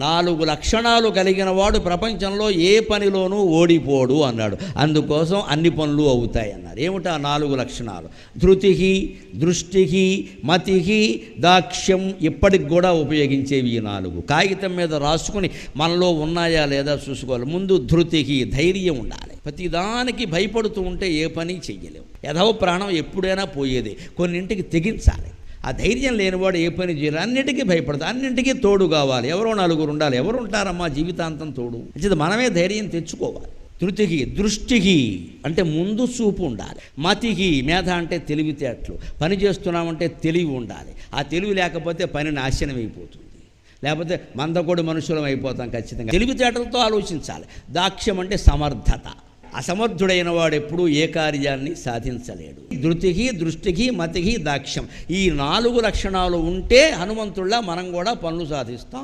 4 లక్షణాలు కలిగిన వాడు ప్రపంచంలో ఏ పనిలోనూ ఓడిపోడు అన్నాడు. అందుకోసం అన్ని పనులు అవుతాయి అన్నారు. ఏమిటా 4 లక్షణాలు? ధృతికి, దృష్టికి, మతికి, దాక్ష్యం. ఇప్పటికి కూడా ఉపయోగించేవి ఈ 4. కాగితం మీద రాసుకుని మనలో ఉన్నాయా లేదా చూసుకోవాలి. ముందు ధృతికి, ధైర్యం ఉండాలి. ప్రతిదానికి భయపడుతూ ఉంటే ఏ పని చెయ్యలేవు. యథవ ప్రాణం ఎప్పుడైనా పోయేది. కొన్నింటికి తెగించాలి. ఆ ధైర్యం లేనివాడు ఏ పని చేయరు. అన్నింటికీ భయపడతాడు. అన్నింటికీ తోడు కావాలి. ఎవరో 4 ఉండాలి. ఎవరు ఉంటారమ్మా జీవితాంతం తోడు? అంటే మనమే ధైర్యం తెచ్చుకోవాలి. ధృతికి, దృష్టికి అంటే ముందు చూపు ఉండాలి. మతికి, మేధ అంటే తెలివితేటలు. పని చేస్తున్నామంటే తెలివి ఉండాలి. ఆ తెలివి లేకపోతే పని నాశనం అయిపోతుంది. లేకపోతే మందకొడి మనుషులం అయిపోతాం ఖచ్చితంగా. తెలివితేటలతో ఆలోచించాలి. దాక్ష్యం అంటే సమర్థత. అసమర్థుడైన వాడు ఎప్పుడూ ఏ కార్యాన్ని సాధించలేడు. ధృతికి, దృష్టికి, మతికి, దాక్ష్యం. ఈ 4 లక్షణాలు ఉంటే హనుమంతుల్లా మనం కూడా పనులు సాధిస్తాం.